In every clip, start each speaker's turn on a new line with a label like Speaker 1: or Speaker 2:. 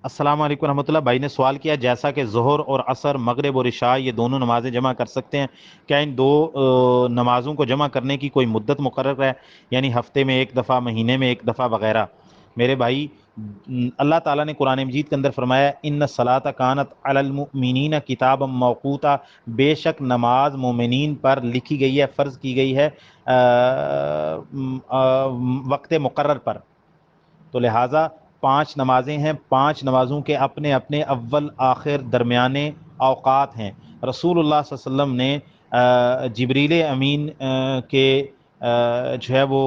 Speaker 1: السلام علیکم رحمۃ اللہ. بھائی نے سوال کیا جیسا کہ ظہر اور عصر، مغرب اور عشاء یہ دونوں نمازیں جمع کر سکتے ہیں، کیا ان دو نمازوں کو جمع کرنے کی کوئی مدت مقرر ہے؟ یعنی ہفتے میں ایک دفعہ، مہینے میں ایک دفعہ وغیرہ؟ میرے بھائی، اللہ تعالیٰ نے قرآن مجید کے اندر فرمایا ان الصلاۃ کانت علی المؤمنین کتابا موقوتا، بے شک نماز مومنین پر لکھی گئی ہے، فرض کی گئی ہے وقت مقرر پر. تو لہٰذا 5 نمازیں ہیں، 5 نمازوں کے اپنے اپنے اول آخر درمیانے اوقات ہیں. رسول اللہ صلی اللہ علیہ وسلم نے جبریل امین کے جو ہے وہ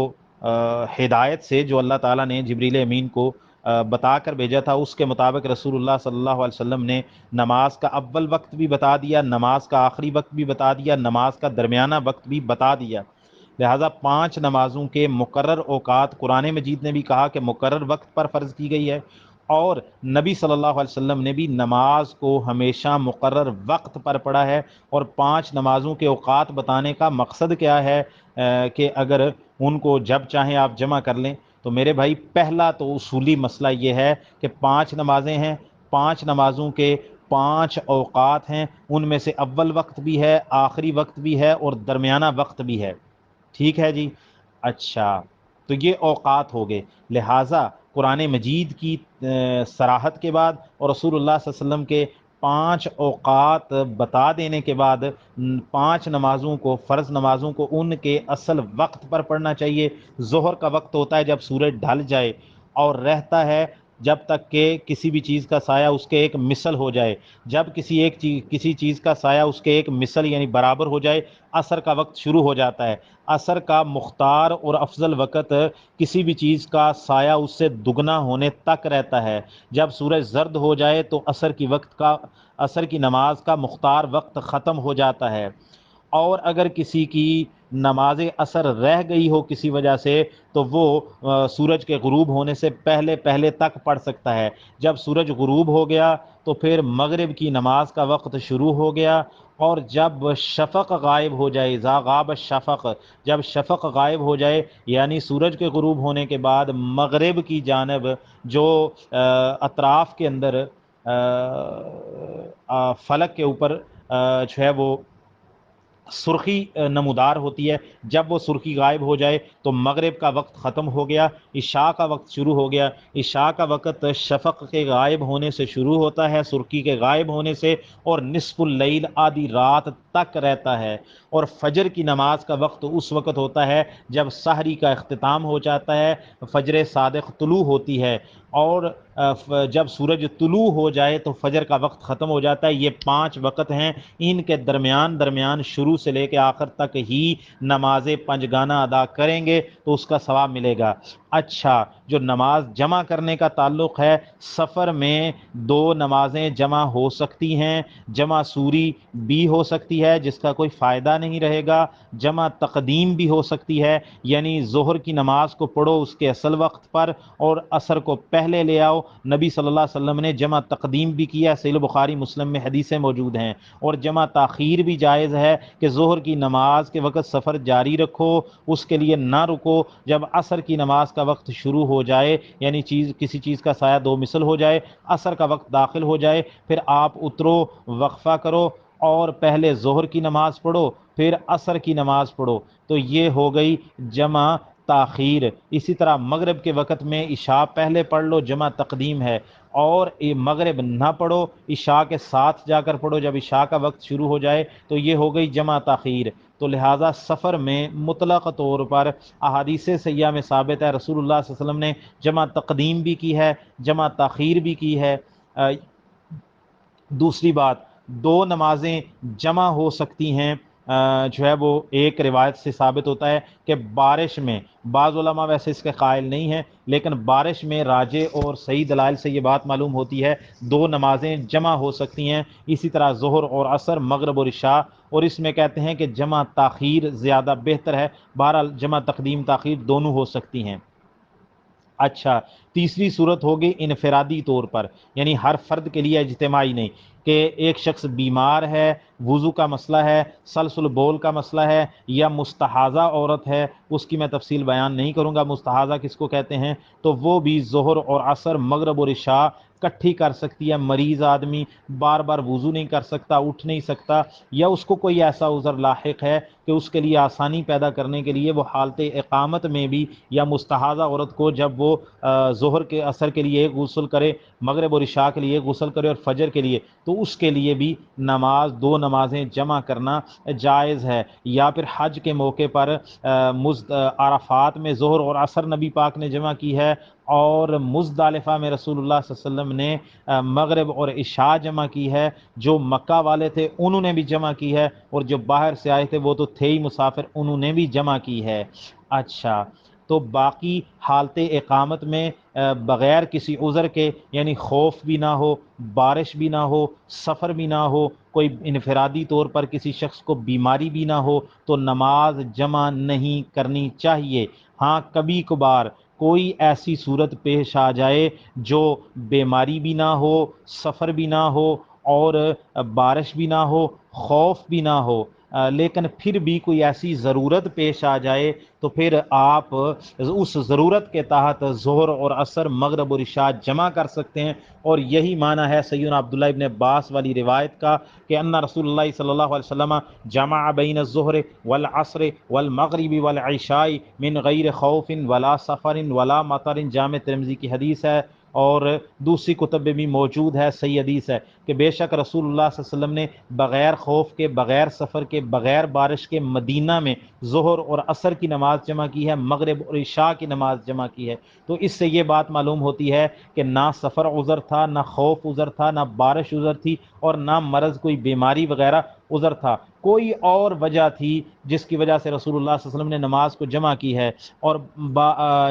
Speaker 1: ہدایت سے، جو اللہ تعالیٰ نے جبریل امین کو بتا کر بھیجا تھا، اس کے مطابق رسول اللہ صلی اللہ علیہ وسلم نے نماز کا اول وقت بھی بتا دیا، نماز کا آخری وقت بھی بتا دیا، نماز کا درمیانہ وقت بھی بتا دیا. لہٰذا 5 نمازوں کے مقرر اوقات قرآن مجید نے بھی کہا کہ مقرر وقت پر فرض کی گئی ہے، اور نبی صلی اللہ علیہ وسلم نے بھی نماز کو ہمیشہ مقرر وقت پر پڑھا ہے. اور 5 نمازوں کے اوقات بتانے کا مقصد کیا ہے کہ اگر ان کو جب چاہیں آپ جمع کر لیں. تو میرے بھائی، پہلا تو اصولی مسئلہ یہ ہے کہ 5 نمازیں ہیں، 5 نمازوں کے 5 اوقات ہیں، ان میں سے اول وقت بھی ہے، آخری وقت بھی ہے، اور درمیانہ وقت بھی ہے. ٹھیک ہے جی. اچھا، تو یہ اوقات ہو گئے. لہٰذا قرآن مجید کی صراحت کے بعد اور رسول اللہ صلی اللہ علیہ وسلم کے 5 اوقات بتا دینے کے بعد 5 نمازوں کو، فرض نمازوں کو ان کے اصل وقت پر پڑھنا چاہیے. ظہر کا وقت ہوتا ہے جب سورج ڈھل جائے، اور رہتا ہے جب تک کہ کسی بھی چیز کا سایہ اس کے ایک مثل ہو جائے. جب کسی چیز کا سایہ اس کے ایک مثل یعنی برابر ہو جائے، عصر کا وقت شروع ہو جاتا ہے. عصر کا مختار اور افضل وقت کسی بھی چیز کا سایہ اس سے دگنا ہونے تک رہتا ہے. جب سورج زرد ہو جائے تو عصر کی نماز کا مختار وقت ختم ہو جاتا ہے. اور اگر کسی کی نماز عصر رہ گئی ہو کسی وجہ سے، تو وہ سورج کے غروب ہونے سے پہلے پہلے تک پڑھ سکتا ہے. جب سورج غروب ہو گیا تو پھر مغرب کی نماز کا وقت شروع ہو گیا. اور جب شفق غائب ہو جائے، اذا غاب الشفق، جب شفق غائب ہو جائے یعنی سورج کے غروب ہونے کے بعد مغرب کی جانب جو اطراف کے اندر فلک کے اوپر جو ہے وہ سرخی نمودار ہوتی ہے، جب وہ سرخی غائب ہو جائے تو مغرب کا وقت ختم ہو گیا، عشاء کا وقت شروع ہو گیا. عشاء کا وقت شفق کے غائب ہونے سے شروع ہوتا ہے، سرخی کے غائب ہونے سے، اور نصف اللیل، آدھی رات تک رہتا ہے. اور فجر کی نماز کا وقت اس وقت ہوتا ہے جب سحری کا اختتام ہو جاتا ہے، فجر صادق طلوع ہوتی ہے، اور جب سورج طلوع ہو جائے تو فجر کا وقت ختم ہو جاتا ہے. یہ 5 وقت ہیں، ان کے درمیان شروع سے لے کے آخر تک ہی نماز پنجگانہ ادا کریں گے تو اس کا ثواب ملے گا. اچھا، جو نماز جمع کرنے کا تعلق ہے، سفر میں 2 نمازیں جمع ہو سکتی ہیں. جمع سوری بھی ہو سکتی ہے جس کا کوئی فائدہ نہیں رہے گا، جمع تقدیم بھی ہو سکتی ہے، یعنی ظہر کی نماز کو پڑھو اس کے اصل وقت پر اور عصر کو پہلے لے آؤ. نبی صلی اللہ علیہ وسلم نے جمع تقدیم بھی کیا، صحیح بخاری مسلم میں حدیثیں موجود ہیں. اور جمع تاخیر بھی جائز ہے کہ ظہر کی نماز کے وقت سفر جاری رکھو، اس کے لیے نہ رکو. جب عصر کی نماز کا وقت شروع ہو جائے یعنی کسی چیز کا سایہ 2 مثل ہو جائے، عصر کا وقت داخل ہو جائے، پھر آپ اترو، وقفہ کرو، اور پہلے ظہر کی نماز پڑھو، پھر عصر کی نماز پڑھو. تو یہ ہو گئی جمع تاخیر. اسی طرح مغرب کے وقت میں عشاء پہلے پڑھ لو، جمع تقدیم ہے. اور مغرب نہ پڑھو، عشاء کے ساتھ جا کر پڑھو جب عشاء کا وقت شروع ہو جائے، تو یہ ہو گئی جمع تاخیر. تو لہٰذا سفر میں مطلق طور پر احادیث سیاح میں ثابت ہے رسول اللہ صلی اللہ علیہ وسلم نے جمع تقدیم بھی کی ہے، جمع تاخیر بھی کی ہے. دوسری بات، 2 نمازیں جمع ہو سکتی ہیں، جو ہے وہ ایک روایت سے ثابت ہوتا ہے کہ بارش میں، بعض علماء ویسے اس کے قائل نہیں ہیں لیکن بارش میں راجح اور صحیح دلائل سے یہ بات معلوم ہوتی ہے 2 نمازیں جمع ہو سکتی ہیں. اسی طرح ظہر اور عصر، مغرب اور عشاء. اور اس میں کہتے ہیں کہ جمع تاخیر زیادہ بہتر ہے، بہرحال جمع تقدیم تاخیر دونوں ہو سکتی ہیں. اچھا، تیسری صورت ہوگی انفرادی طور پر، یعنی ہر فرد کے لیے اجتماعی نہیں، کہ ایک شخص بیمار ہے، وضو کا مسئلہ ہے، سلسل بول کا مسئلہ ہے، یا مستحاضہ عورت ہے، اس کی میں تفصیل بیان نہیں کروں گا مستحاضہ کس کو کہتے ہیں، تو وہ بھی ظہر اور عصر، مغرب اور عشاء کٹھی کر سکتی ہے۔ مریض آدمی بار بار وضو نہیں کر سکتا، اٹھ نہیں سکتا، یا اس کو کوئی ایسا عذر لاحق ہے کہ اس کے لیے آسانی پیدا کرنے کے لیے وہ حالت اقامت میں بھی، یا مستحاضہ عورت کو جب وہ ظہر کے عصر کے لیے غسل کرے، مغرب اور عشاء کے لیے غسل کرے اور فجر کے لیے، تو اس کے لیے بھی نماز، دو نمازیں جمع کرنا جائز ہے۔ یا پھر حج کے موقع پر عرفات میں ظہر اور عصر نبی پاک نے جمع کی ہے، اور مزدلفہ میں رسول اللہ صلی اللہ علیہ وسلم نے مغرب اور عشاء جمع کی ہے۔ جو مکہ والے تھے انہوں نے بھی جمع کی ہے، اور جو باہر سے آئے تھے وہ تو تھے ہی مسافر، انہوں نے بھی جمع کی ہے۔ اچھا، تو باقی حالت اقامت میں بغیر کسی عذر کے، یعنی خوف بھی نہ ہو، بارش بھی نہ ہو، سفر بھی نہ ہو، کوئی انفرادی طور پر کسی شخص کو بیماری بھی نہ ہو، تو نماز جمع نہیں کرنی چاہیے۔ ہاں کبھی کبھار کوئی ایسی صورت پیش آ جائے جو بیماری بھی نہ ہو، سفر بھی نہ ہو، اور بارش بھی نہ ہو، خوف بھی نہ ہو، لیکن پھر بھی کوئی ایسی ضرورت پیش آ جائے تو پھر آپ اس ضرورت کے تحت ظہر اور عصر، مغرب اور عشاء جمع کر سکتے ہیں۔ اور یہی معنی ہے سیدنا عبداللہ ابن عباس والی روایت کا کہ ان رسول اللہ صلی اللہ علیہ وسلم جمع بین الظہر والعصر والمغرب والعشاء من غیر خوف ولا سفر ولا مطر، جامع ترمذی کی حدیث ہے، اور دوسری کتب میں بھی موجود ہے، صحیح حدیث ہے کہ بے شک رسول اللہ صلی اللہ علیہ وسلم نے بغیر خوف کے، بغیر سفر کے، بغیر بارش کے مدینہ میں ظہر اور عصر کی نماز جمع کی ہے، مغرب اور عشاء کی نماز جمع کی ہے۔ تو اس سے یہ بات معلوم ہوتی ہے کہ نہ سفر عذر تھا، نہ خوف عذر تھا، نہ بارش عذر تھی، اور نہ مرض، کوئی بیماری وغیرہ عذر تھا، کوئی اور وجہ تھی جس کی وجہ سے رسول اللہ صلی اللہ علیہ وسلم نے نماز کو جمع کی ہے۔ اور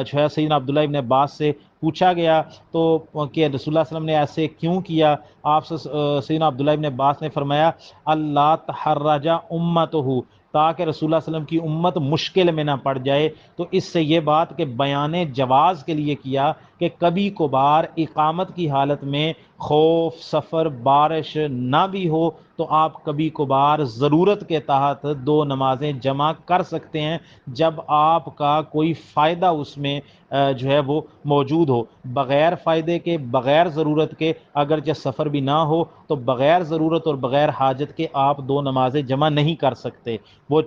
Speaker 1: جو ہے سیدنا عبداللہ ابن عباس سے پوچھا گیا تو کہ رسول اللہ صلی اللہ علیہ وسلم نے ایسے کیوں کیا، آپ سے سیدنا عبداللہ ابن عباس نے فرمایا اللہ تحرج امتہ، تاکہ رسول اللہ صلی اللہ علیہ وسلم کی امت مشکل میں نہ پڑ جائے۔ تو اس سے یہ بات کہ بیان جواز کے لیے کیا کہ کبھی کبھار اقامت کی حالت میں خوف، سفر، بارش نہ بھی ہو تو آپ کبھی کبھار ضرورت کے تحت دو نمازیں جمع کر سکتے ہیں، جب آپ کا کوئی فائدہ اس میں جو ہے وہ موجود ہو۔ بغیر فائدے کے، بغیر ضرورت کے، اگرچہ سفر بھی نہ ہو تو بغیر ضرورت اور بغیر حاجت کے آپ دو نمازیں جمع نہیں کر سکتے۔ وہ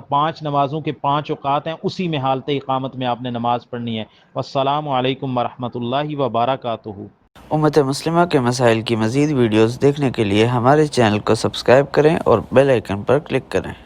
Speaker 1: پانچ نمازوں کے پانچ اوقات ہیں، اسی میں حالت اقامت میں آپ نے نماز پڑھنی ہے۔ والسلام علیکم ورحمۃ اللہ وبرکاتہ۔
Speaker 2: امت مسلمہ کے مسائل کی مزید ویڈیوز دیکھنے کے لیے ہمارے چینل کو سبسکرائب کریں اور بیل آئیکن پر کلک کریں۔